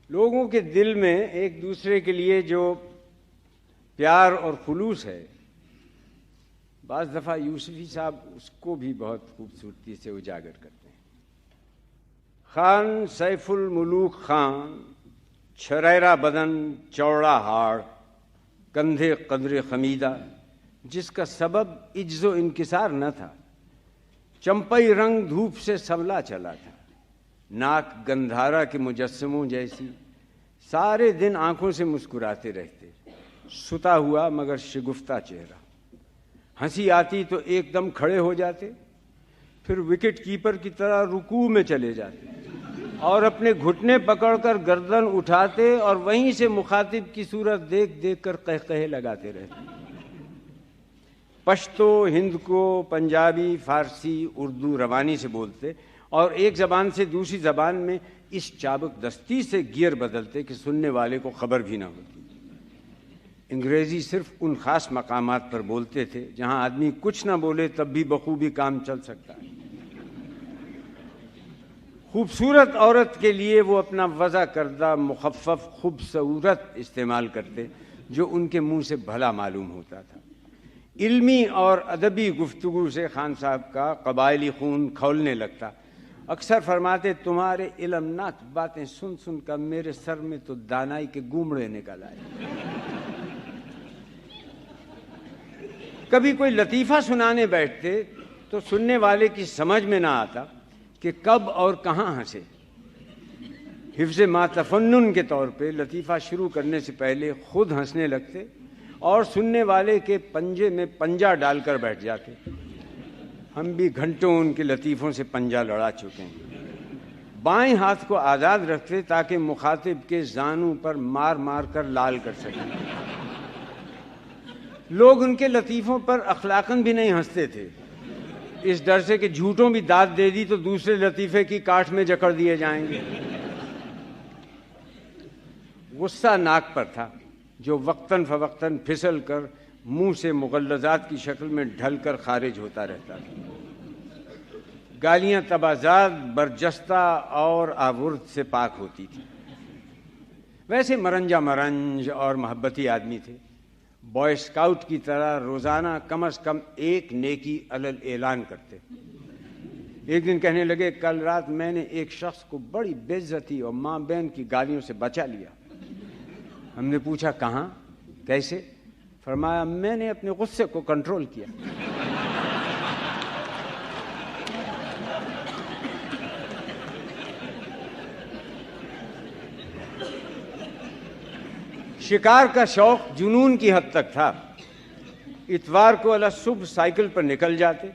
لوگوں کے دل میں ایک دوسرے کے لیے جو پیار اور خلوص ہے، بعض دفعہ یوسفی صاحب اس کو بھی بہت خوبصورتی سے اجاگر کرتے ہیں۔ خان سیف الملوک خان، چھریرا بدن چوڑا ہاڑ، کندھے قدر خمیدہ، جس کا سبب عجز و انکسار نہ تھا، چمپئی رنگ دھوپ سے سولا چلا تھا، ناک گندھارا کے مجسموں جیسی، سارے دن آنکھوں سے مسکراتے رہتے، ستا ہوا مگر شگفتہ چہرہ، ہنسی آتی تو ایک دم کھڑے ہو جاتے، پھر وکٹ کیپر کی طرح رکوع میں چلے جاتے اور اپنے گھٹنے پکڑ کر گردن اٹھاتے اور وہیں سے مخاطب کی صورت دیکھ دیکھ کر قہقہے لگاتے رہتے۔ پشتو، ہند کو، پنجابی، فارسی، اردو روانی سے بولتے اور ایک زبان سے دوسری زبان میں اس چابک دستی سے گیئر بدلتے کہ سننے والے کو خبر بھی نہ ہوتی۔ انگریزی صرف ان خاص مقامات پر بولتے تھے جہاں آدمی کچھ نہ بولے تب بھی بخوبی کام چل سکتا ہے۔ خوبصورت عورت کے لیے وہ اپنا وضع کردہ مخفف خوبصورت استعمال کرتے جو ان کے منہ سے بھلا معلوم ہوتا تھا۔ علمی اور ادبی گفتگو سے خان صاحب کا قبائلی خون کھولنے لگتا۔ اکثر فرماتے، تمہارے علمناک باتیں سن سن کر میرے سر میں تو دانائی کے گومڑے نکل آئے۔ کبھی کوئی لطیفہ سنانے بیٹھتے تو سننے والے کی سمجھ میں نہ آتا کہ کب اور کہاں ہنسے۔ حفظ ما تفنن کے طور پہ لطیفہ شروع کرنے سے پہلے خود ہنسنے لگتے اور سننے والے کے پنجے میں پنجہ ڈال کر بیٹھ جاتے۔ ہم بھی گھنٹوں ان کے لطیفوں سے پنجہ لڑا چکے ہیں۔ بائیں ہاتھ کو آزاد رکھتے تاکہ مخاطب کے زانوں پر مار مار کر لال کر سکیں۔ لوگ ان کے لطیفوں پر اخلاقاً بھی نہیں ہنستے تھے، اس ڈر سے کہ جھوٹوں بھی داد دے دی تو دوسرے لطیفے کی کاٹ میں جکڑ دیے جائیں گے۔ غصہ ناک پر تھا جو وقتاً فوقتاً پھسل کر منہ سے مغلظات کی شکل میں ڈھل کر خارج ہوتا رہتا تھا۔ گالیاں تبازات، برجستہ اور آورد سے پاک ہوتی تھی۔ ویسے مرنجا مرنج اور محبتی آدمی تھے، بوائے اسکاؤٹ کی طرح روزانہ کم از کم ایک نیکی علل اعلان کرتے۔ ایک دن کہنے لگے، کل رات میں نے ایک شخص کو بڑی بے عزتی اور ماں بہن کی گالیوں سے بچا لیا۔ ہم نے پوچھا کہاں، کیسے؟ فرمایا، میں نے اپنے غصے کو کنٹرول کیا۔ شکار کا شوق جنون کی حد تک تھا۔ اتوار کو صبح سائیکل پر نکل جاتے۔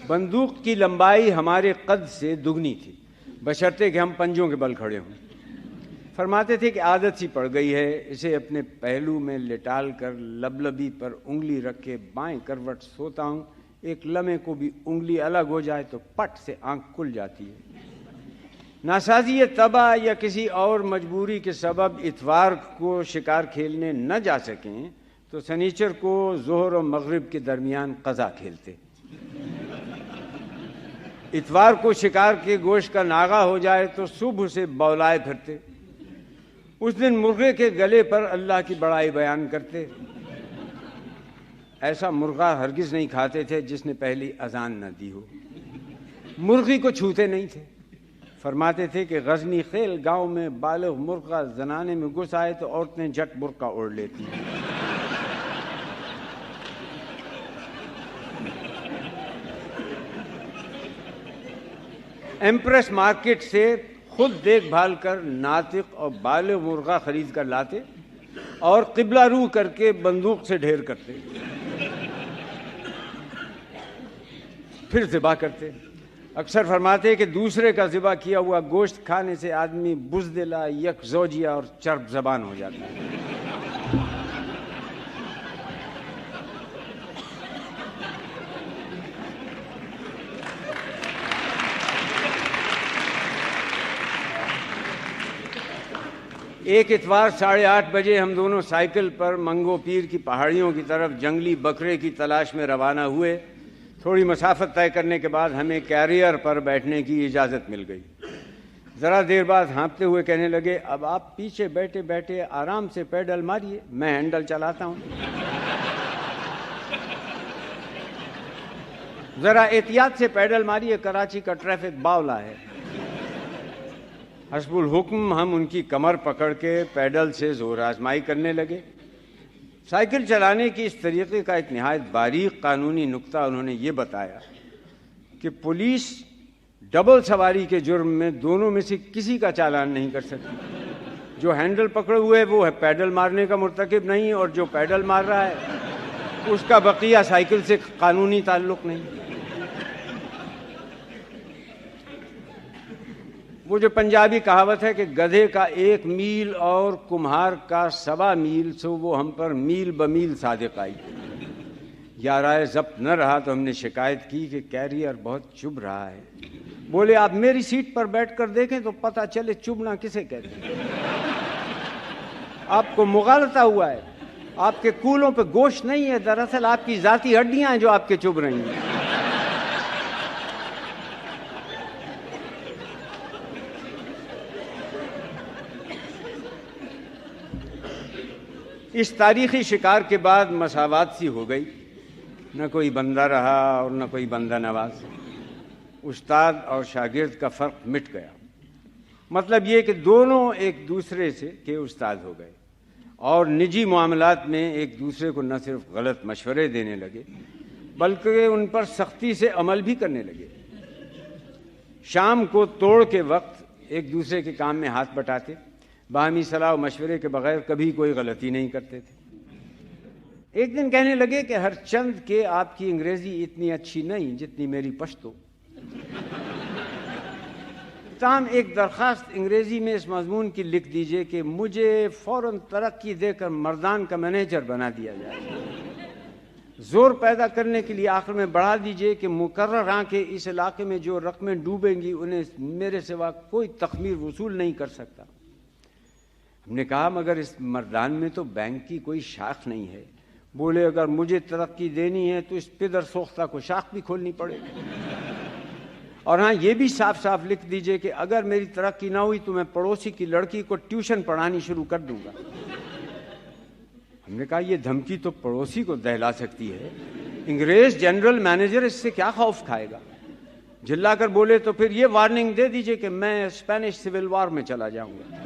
بندوق کی لمبائی ہمارے قد سے دگنی تھی، بشرطے کہ ہم پنجوں کے بل کھڑے ہوں۔ فرماتے تھے کہ عادت سی پڑ گئی ہے، اسے اپنے پہلو میں لٹال کر لبلبی پر انگلی رکھ کے بائیں کروٹ سوتا ہوں، ایک لمحے کو بھی انگلی الگ ہو جائے تو پٹ سے آنکھ کھل جاتی ہے۔ ناسازی طبع یا کسی اور مجبوری کے سبب اتوار کو شکار کھیلنے نہ جا سکیں تو سنیچر کو ظہر و مغرب کے درمیان قضا کھیلتے۔ اتوار کو شکار کے گوشت کا ناغہ ہو جائے تو صبح سے بولائے پھرتے۔ اس دن مرغے کے گلے پر اللہ کی بڑائی بیان کرتے۔ ایسا مرغا ہرگز نہیں کھاتے تھے جس نے پہلی اذان نہ دی ہو۔ مرغی کو چھوتے نہیں تھے۔ فرماتے تھے کہ غزنی خیل گاؤں میں بالغ مرغا زنانے میں گھس آئے تو عورتیں جٹ برقع اوڑھ لیتی ہیں۔ ایمپریس مارکیٹ سے خود دیکھ بھال کر ناطق اور بالغ مرغا خرید کر لاتے اور قبلہ رو کر کے بندوق سے ڈھیر کرتے، پھر ذبح کرتے۔ اکثر فرماتے کہ دوسرے کا ذبح کیا ہوا گوشت کھانے سے آدمی بزدلا، یک زوجیہ اور چرب زبان ہو جاتا ہے۔ ایک اتوار 8:30 بجے ہم دونوں سائیکل پر منگو پیر کی پہاڑیوں کی طرف جنگلی بکرے کی تلاش میں روانہ ہوئے۔ تھوڑی مسافت طے کرنے کے بعد ہمیں کیریئر پر بیٹھنے کی اجازت مل گئی۔ ذرا دیر بعد ہانپتے ہوئے کہنے لگے اب آپ پیچھے بیٹھے بیٹھے آرام سے پیڈل ماریے، میں ہینڈل چلاتا ہوں، ذرا احتیاط سے پیڈل ماریے، کراچی کا ٹریفک باولا ہے۔ حسب الحکم ہم ان کی کمر پکڑ کے پیڈل سے زور آزمائی کرنے لگے۔ سائیکل چلانے کی اس طریقے کا ایک نہایت باریک قانونی نکتہ انہوں نے یہ بتایا کہ پولیس ڈبل سواری کے جرم میں دونوں میں سے کسی کا چالان نہیں کر سکتی۔ جو ہینڈل پکڑے ہوئے وہ ہے پیڈل مارنے کا مرتکب نہیں، اور جو پیڈل مار رہا ہے اس کا بقیہ سائیکل سے قانونی تعلق نہیں۔ وہ جو پنجابی کہاوت ہے کہ گدھے کا 1 میل اور کمہار کا 1.25 میل، سو وہ ہم پر میل بمیل صادق آئی۔ یا رائے ضبط نہ رہا تو ہم نے شکایت کی کہ کیریئر بہت چبھ رہا ہے۔ بولے آپ میری سیٹ پر بیٹھ کر دیکھیں تو پتہ چلے چبھنا کسے کہتے ہیں۔ آپ کو مغالطہ ہوا ہے، آپ کے کولوں پہ گوشت نہیں ہے، دراصل آپ کی ذاتی ہڈیاں ہیں جو آپ کے چبھ رہی ہیں۔ اس تاریخی شکار کے بعد مساوات سی ہو گئی، نہ کوئی بندہ رہا اور نہ کوئی بندہ نواز۔ استاد اور شاگرد کا فرق مٹ گیا، مطلب یہ کہ دونوں ایک دوسرے سے کے استاد ہو گئے اور نجی معاملات میں ایک دوسرے کو نہ صرف غلط مشورے دینے لگے بلکہ ان پر سختی سے عمل بھی کرنے لگے۔ شام کو توڑ کے وقت ایک دوسرے کے کام میں ہاتھ بٹاتے، باہمی صلاح و مشورے کے بغیر کبھی کوئی غلطی نہیں کرتے تھے۔ ایک دن کہنے لگے کہ ہر چند کہ آپ کی انگریزی اتنی اچھی نہیں جتنی میری پشتو۔ تاہم ایک درخواست انگریزی میں اس مضمون کی لکھ دیجئے کہ مجھے فوراً ترقی دے کر مردان کا مینیجر بنا دیا جائے۔ زور پیدا کرنے کے لیے آخر میں بڑھا دیجئے کہ مقرر آنکھیں اس علاقے میں جو رقمیں ڈوبیں گی انہیں میرے سوا کوئی تخمیر وصول نہیں کر سکتا۔ ہم نے کہا مگر اس مردان میں تو بینک کی کوئی شاخ نہیں ہے۔ بولے اگر مجھے ترقی دینی ہے تو اس پدر سوختہ کو شاخ بھی کھولنی پڑے گی، اور ہاں یہ بھی صاف صاف لکھ دیجئے کہ اگر میری ترقی نہ ہوئی تو میں پڑوسی کی لڑکی کو ٹیوشن پڑھانی شروع کر دوں گا۔ ہم نے کہا یہ دھمکی تو پڑوسی کو دہلا سکتی ہے، انگریز جنرل مینیجر اس سے کیا خوف کھائے گا؟ جھلا کر بولے تو پھر یہ وارننگ دے دیجئے کہ میں اسپینش سول وار میں چلا جاؤں گا۔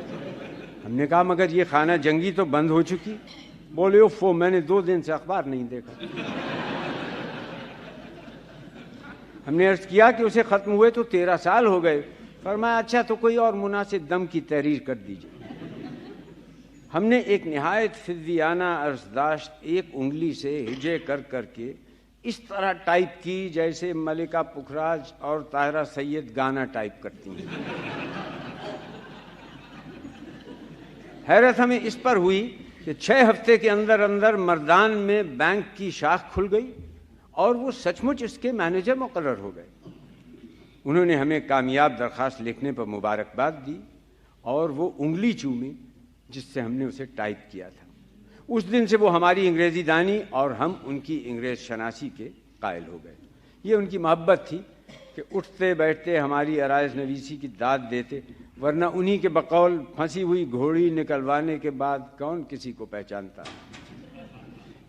ہم نے کہا مگر یہ خانہ جنگی تو بند ہو چکی۔ بولے اوفو میں نے 2 دن سے اخبار نہیں دیکھا۔ ہم نے عرض کیا کہ اسے ختم ہوئے تو 13 سال ہو گئے۔ فرمایا اچھا تو کوئی اور مناسب دم کی تحریر کر دیجیے۔ ہم نے ایک نہایت فضیانہ عرضداشت ایک انگلی سے ہجے کر کر کے اس طرح ٹائپ کی جیسے ملکہ پکھراج اور طاہرہ سید گانا ٹائپ کرتی ہیں۔ حیرت ہمیں اس پر ہوئی کہ 6 ہفتے کے اندر اندر مردان میں بینک کی شاخ کھل گئی اور وہ سچ مچ اس کے مینیجر مقرر ہو گئے۔ انہوں نے ہمیں کامیاب درخواست لکھنے پر مبارکباد دی اور وہ انگلی چومی جس سے ہم نے اسے ٹائپ کیا تھا۔ اس دن سے وہ ہماری انگریزی دانی اور ہم ان کی انگریز شناسی کے قائل ہو گئے۔ یہ ان کی محبت تھی کہ اٹھتے بیٹھتے ہماری عرائض نویسی کی داد دیتے، ورنہ انہی کے بقول پھنسی ہوئی گھوڑی نکلوانے کے بعد کون کسی کو پہچانتا۔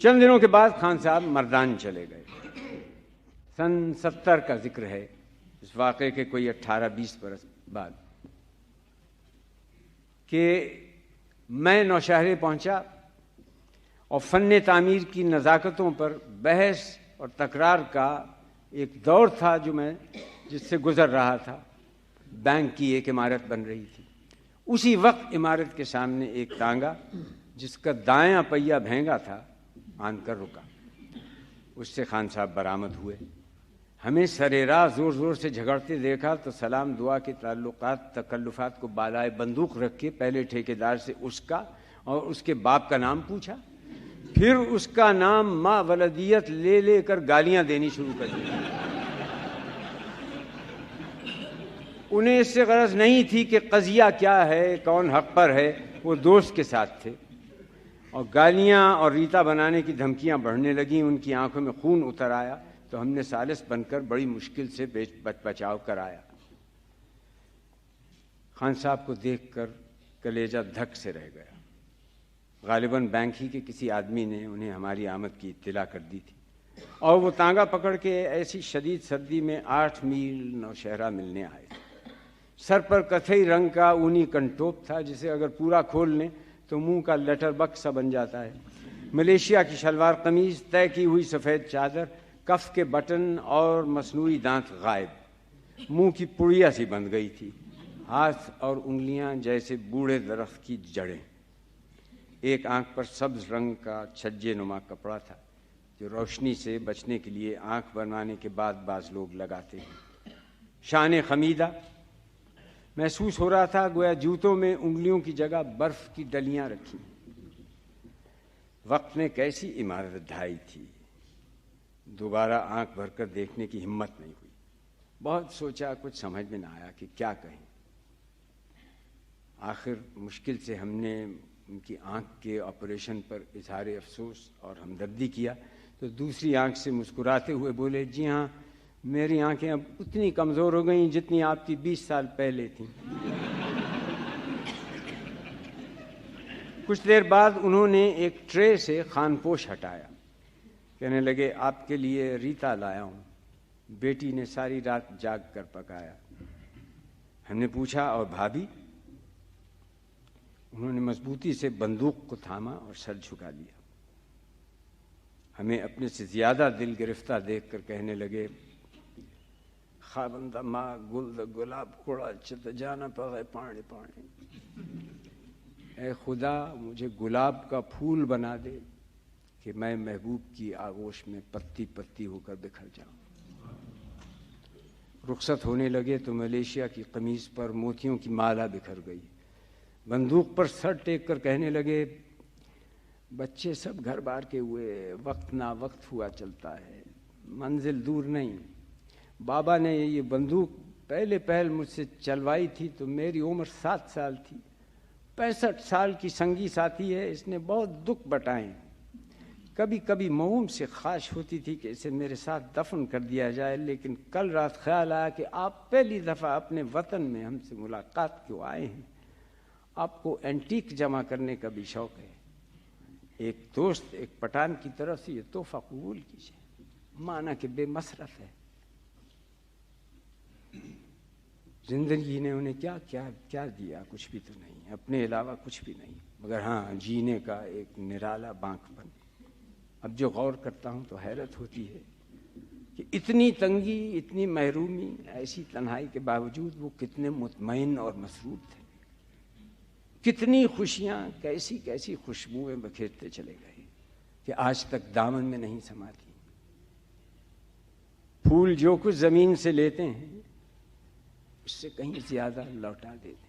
چند دنوں کے بعد خان صاحب مردان چلے گئے۔ سن 70 کا ذکر ہے، اس واقعے کے کوئی 18-20 برس بعد، کہ میں نوشہرے پہنچا اور فن تعمیر کی نزاکتوں پر بحث اور تکرار کا ایک دور تھا جو میں جس سے گزر رہا تھا۔ بینک کی ایک عمارت بن رہی تھی۔ اسی وقت عمارت کے سامنے ایک تانگا جس کا دایاں پہیہ بھینگا تھا آن کر رکا۔ اس سے خان صاحب برآمد ہوئے۔ ہمیں سرے راہ زور زور سے جھگڑتے دیکھا تو سلام دعا کے تعلقات تکلفات کو بالائے بندوق رکھ کے پہلے ٹھیکیدار سے اس کا اور اس کے باپ کا نام پوچھا، پھر اس کا نام ماں ولدیت لے لے کر گالیاں دینی شروع کر دی۔ انہیں اس سے غرض نہیں تھی کہ قضیہ کیا ہے، کون حق پر ہے، وہ دوست کے ساتھ تھے، اور گالیاں اور ریتا بنانے کی دھمکیاں بڑھنے لگیں۔ ان کی آنکھوں میں خون اتر آیا تو ہم نے ثالث بن کر بڑی مشکل سے بچ بچاؤ کرایا۔ خان صاحب کو دیکھ کر کلیجہ دھک سے رہ گیا۔ غالباً بینک ہی کے کسی آدمی نے انہیں ہماری آمد کی اطلاع کر دی تھی، اور وہ تانگا پکڑ کے ایسی شدید سردی میں 8 میل نوشہرہ ملنے آئے تھے۔ سر پر کتھئی رنگ کا اونی کنٹوپ تھا، جسے اگر پورا کھول لیں تو منہ کا لیٹر بکس سا بن جاتا ہے۔ ملیشیا کی شلوار قمیض، طے کی ہوئی سفید چادر، کف کے بٹن اور مصنوعی دانت غائب، منہ کی پڑیا سی بند گئی تھی، ہاتھ اور انگلیاں جیسے بوڑھے درخت کی جڑیں۔ ایک آنکھ پر سبز رنگ کا چھجے نما کپڑا تھا، جو روشنی سے بچنے کے لیے آنکھ بنوانے کے بعد بعض لوگ لگاتے ہیں۔ شان خمیدہ محسوس ہو رہا تھا، گویا جوتوں میں انگلیوں کی جگہ برف کی ڈلیاں رکھی۔ وقت نے کیسی عمارت ڈھائی تھی، دوبارہ آنکھ بھر کر دیکھنے کی ہمت نہیں ہوئی۔ بہت سوچا، کچھ سمجھ میں نہ آیا کہ کیا کہیں۔ آخر مشکل سے ہم نے ان کی آنکھ کے آپریشن پر اظہار افسوس اور ہمدردی کیا تو دوسری آنکھ سے مسکراتے ہوئے بولے، جی ہاں، میری آنکھیں اب اتنی کمزور ہو گئیں جتنی آپ کی 20 سال پہلے تھیں۔ کچھ دیر بعد انہوں نے ایک ٹرے سے خان پوش ہٹایا، کہنے لگے، آپ کے لیے ریتا لایا ہوں، بیٹی نے ساری رات جاگ کر پکایا۔ ہم نے پوچھا، اور بھابھی؟ انہوں نے مضبوطی سے بندوق کو تھاما اور سر جھکا لیا۔ ہمیں اپنے سے زیادہ دل گرفتہ دیکھ کر کہنے لگے، خابندہ ماں گل گلاب کوڑا چت جانا پگے پانے پانے، اے خدا مجھے گلاب کا پھول بنا دے کہ میں محبوب کی آغوش میں پتی پتی ہو کر بکھر جاؤں۔ رخصت ہونے لگے تو ملیشیا کی قمیض پر موتیوں کی مالا بکھر گئی۔ بندوق پر سر ٹیک کر کہنے لگے، بچے سب گھر بار کے ہوئے، وقت نا وقت ہوا چلتا ہے، منزل دور نہیں۔ بابا نے یہ بندوق پہل مجھ سے چلوائی تھی تو میری عمر 7 سال تھی۔ 65 سال کی سنگی ساتھی ہے، اس نے بہت دکھ بٹائے۔ کبھی کبھی موم سے خواہش ہوتی تھی کہ اسے میرے ساتھ دفن کر دیا جائے، لیکن کل رات خیال آیا کہ آپ پہلی دفعہ اپنے وطن میں ہم سے ملاقات کیوں آئے ہیں، آپ کو اینٹیک جمع کرنے کا بھی شوق ہے۔ ایک دوست، ایک پٹھان کی طرف سے یہ تحفہ قبول کیجیے، مانا کہ بے مصرف ہے۔ زندگی نے انہیں کیا دیا؟ کچھ بھی تو نہیں، اپنے علاوہ کچھ بھی نہیں، مگر ہاں جینے کا ایک نرالا بانک پن۔ اب جو غور کرتا ہوں تو حیرت ہوتی ہے کہ اتنی تنگی، اتنی محرومی، ایسی تنہائی کے باوجود وہ کتنے مطمئن اور مسرور تھے۔ کتنی خوشیاں، کیسی کیسی خوشبوئیں بکھیرتے چلے گئے کہ آج تک دامن میں نہیں سماتی۔ پھول جو کچھ زمین سے لیتے ہیں اس سے کہیں زیادہ لوٹا دیتے ہیں۔